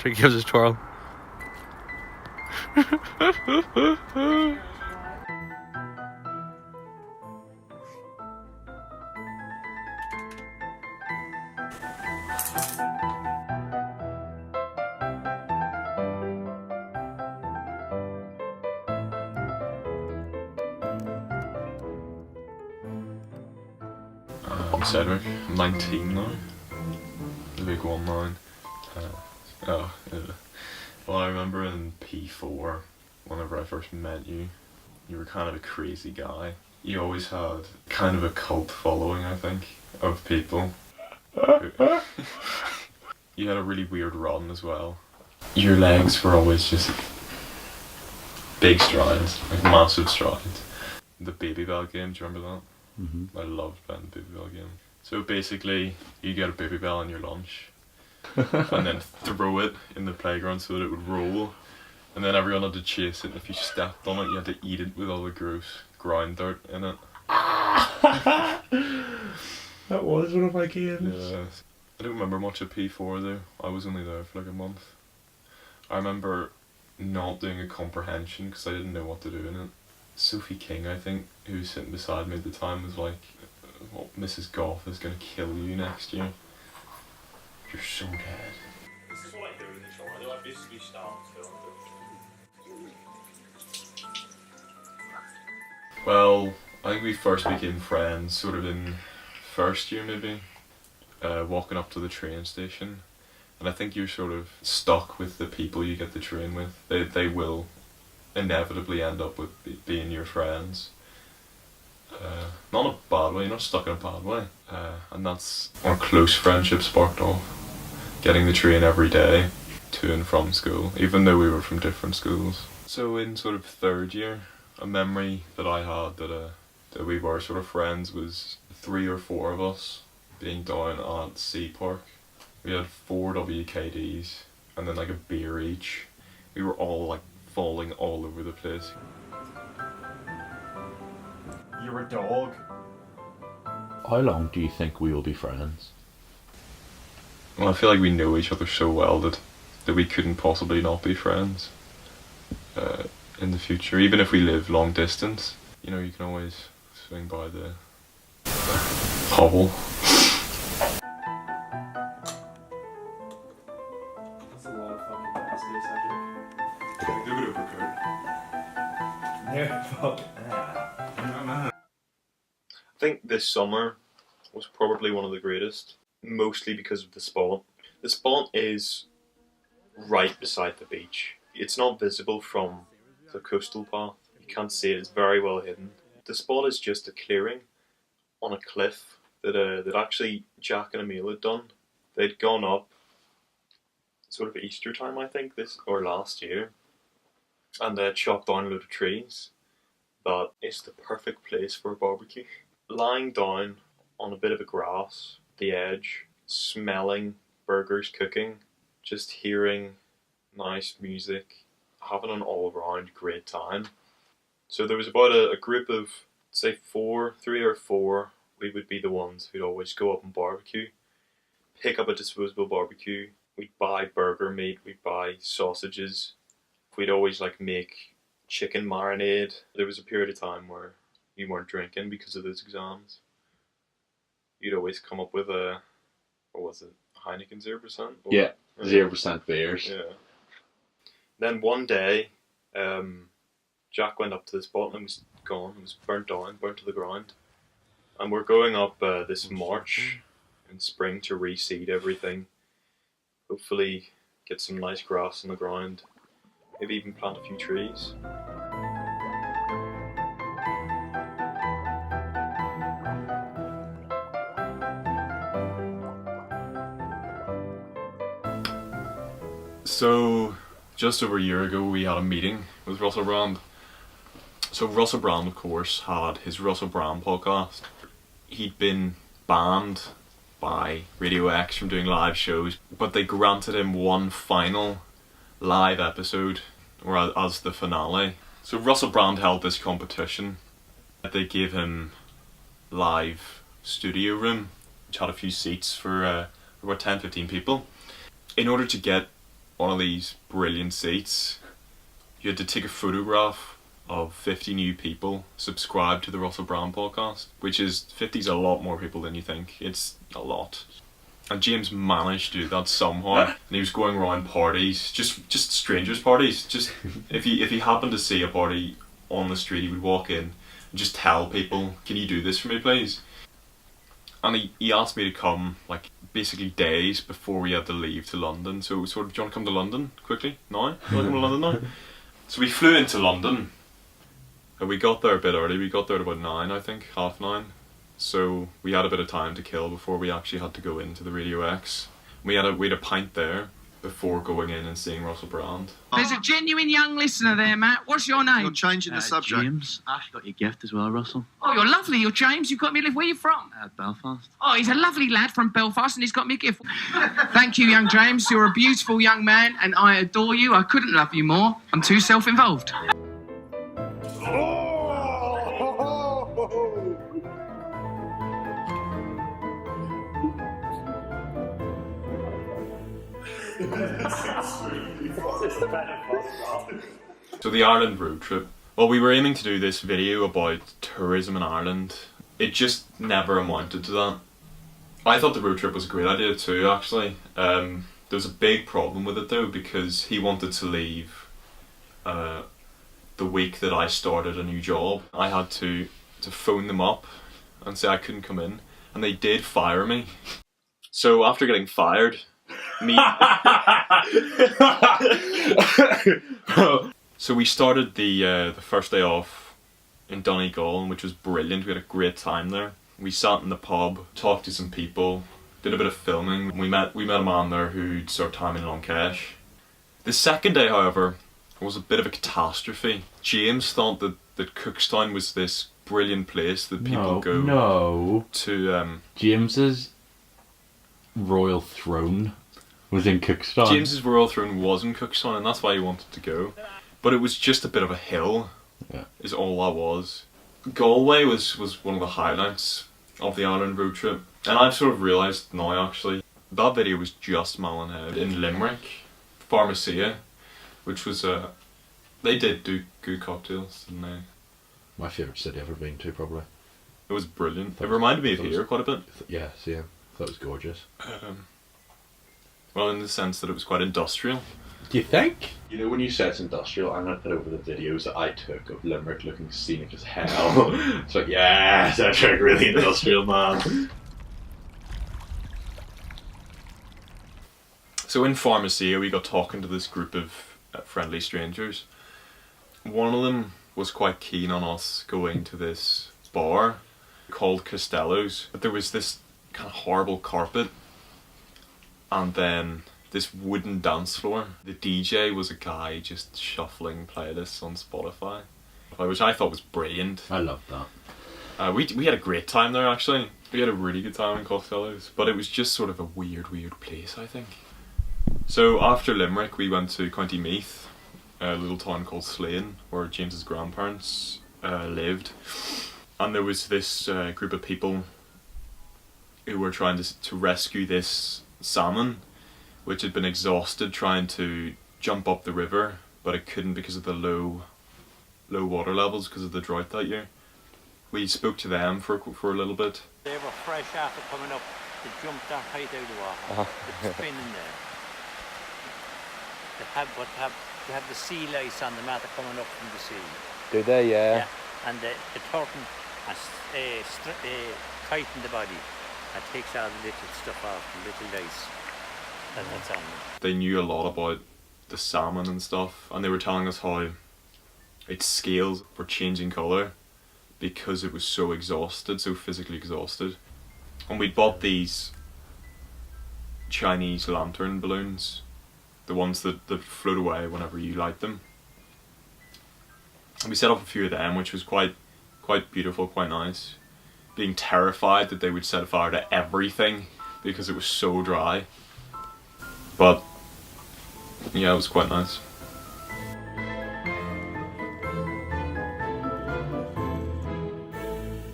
He gives us twirl. I'm Cedric. I'm 19 now. The big 1-9. Well, I remember in P4, whenever I first met you, you were kind of a crazy guy. You always had kind of a cult following, I think, of people. You had a really weird run as well. Your legs were always just big strides, like massive strides. The Baby Bell game, do you remember that? Mm-hmm. I loved playing the Baby Bell game. So basically, you get a Baby Bell on your lunch, and then throw it in the playground so that it would roll, and then everyone had to chase it, and if you stepped on it, you had to eat it with all the gross ground dirt in it. That was one of my games. Yeah. I don't remember much of P4 though. I was only there for like a month. I remember not doing a comprehension because I didn't know what to do in it. Sophie King, I think, who was sitting beside me at the time, was like, well, Mrs. Goff is going to kill you next year. You're so dead. This is what I do in the shower, though. I basically stand still. Well, I think we first became friends sort of in first year maybe, walking up to the train station. And I think you're sort of stuck with the people you get the train with. They will inevitably end up with being your friends. Not in a bad way, you're not stuck in a bad way. And that's our close friendship sparked off. Getting the train every day to and from school, even though we were from different schools. So in sort of third year, a memory that I had that we were sort of friends was 3 or 4 of us being down at Sea Park. We had 4 WKDs and then like a beer each. We were all like falling all over the place. You're a dog. How long do you think we will be friends? Well, I feel like we know each other so well that we couldn't possibly not be friends in the future. Even if we live long distance, you know, you can always swing by the hovel. That's a lot of fucking Episde, Cedric. Do it over No, fuck. I think this summer was probably one of the greatest, mostly because of the spot. The spot is right beside the beach. It's not visible from the coastal path. You can't see it, it's very well hidden. The spot is just a clearing on a cliff that actually Jack and Emil had done. They'd gone up sort of Easter time, I think, this or last year, and they chopped down a load of trees. But it's the perfect place for a barbecue. Lying down on a bit of a grass, the edge, smelling burgers cooking, just hearing nice music, having an all-round great time. So there was about a group of, say 3 or 4, we would be the ones who'd always go up and barbecue, pick up a disposable barbecue, we'd buy burger meat, we'd buy sausages, we'd always like make chicken marinade. There was a period of time where you weren't drinking because of those exams. You'd always come up with a, what was it, Heineken 0%? Yeah, 0% beers. Yeah. Then one day, Jack went up to the spot and it was gone. It was burnt down, burnt to the ground. And we're going up this March in spring to reseed everything. Hopefully get some nice grass on the ground. Maybe even plant a few trees. So, just over a year ago, we had a meeting with Russell Brand. So Russell Brand, of course, had his Russell Brand podcast. He'd been banned by Radio X from doing live shows, but they granted him one final live episode, or as the finale. So Russell Brand held this competition. They gave him live studio room, which had a few seats for about 10-15 people. In order to get one of these brilliant seats. You had to take a photograph of 50 new people subscribed to the Russell Brand podcast, which is 50's a lot more people than you think. It's a lot. And James managed to do that somehow. And he was going around parties, just strangers' parties. Just if he happened to see a party on the street, he would walk in and just tell people, "Can you do this for me, please?" And he asked me to come, like, basically days before we had to leave to London. So it was sort of, "Do you want to come to London quickly? Now? Do you want to come to London now?" So we flew into London. And we got there a bit early. We got there at about 9, I think, 9:30. So we had a bit of time to kill before we actually had to go into the Radio X. We had a pint there before going in and seeing Russell Brand. There's a genuine young listener there, Matt. What's your name? You're changing the subject. James. Ash got your gift as well, Russell. Oh, you're lovely. You're James. You've got me a lift. Where are you from? Belfast. Oh, he's a lovely lad from Belfast and he's got me a gift. Thank you, young James. You're a beautiful young man and I adore you. I couldn't love you more. I'm too self-involved. So the Ireland road trip. Well, we were aiming to do this video about tourism in Ireland. It just never amounted to that. I thought the road trip was a great idea too, actually. There was a big problem with it though, because he wanted to leave the week that I started a new job. I had to phone them up and say I couldn't come in, and they did fire me. So after getting fired, So we started the first day off in Donegal, which was brilliant. We had a great time there. We sat in the pub, talked to some people, did a bit of filming. We met a man there who'd served time in Lancash. The second day, however, was a bit of a catastrophe. James thought that Cookstown was this brilliant place that people go to. James's royal throne was in Cookstown. James's royal throne was in Cookstown, and that's why he wanted to go. But it was just a bit of a hill, is all that was. Galway was one of the highlights of the Ireland road trip. And I've sort of realised now, actually, that video was just Mallinhead. In Limerick, Pharmacia, which was they did do good cocktails, didn't they? My favourite city I've ever been to, probably. It was brilliant. It reminded me of here quite a bit. Yeah, same. I thought it was gorgeous. Well, in the sense that it was quite industrial. Do you think? You know, when you say it's industrial, I'm going to put over the videos that I took of Limerick looking scenic as hell. It's like, yeah, Cedric, really industrial, man. So in Pharmacia, we got talking to this group of friendly strangers. One of them was quite keen on us going to this bar called Costello's. But there was this kind of horrible carpet, and then this wooden dance floor. The DJ was a guy just shuffling playlists on Spotify, which I thought was brilliant. I loved that. We had a great time there, actually. We had a really good time in Costello's, but it was just sort of a weird place, I think. So after Limerick, we went to County Meath, a little town called Slane, where James's grandparents lived. And there was this group of people who were trying to rescue this salmon, which had been exhausted trying to jump up the river, but it couldn't because of the low water levels because of the drought that year. We spoke to them for a little bit. They were fresh after coming up. They jumped that height out of the water. They were spinning there. They have the sea lice on them after coming up from the sea. Do they? Yeah. And the turtle tighten the body and takes all the little stuff off, the little lice. That's on them. They knew a lot about the salmon and stuff, and they were telling us how its scales were changing colour because it was so exhausted, so physically exhausted. And we bought these Chinese lantern balloons, the ones that float away whenever you light them. And we set up a few of them, which was quite beautiful, quite nice. Being terrified that they would set fire to everything because it was so dry. But yeah, it was quite nice.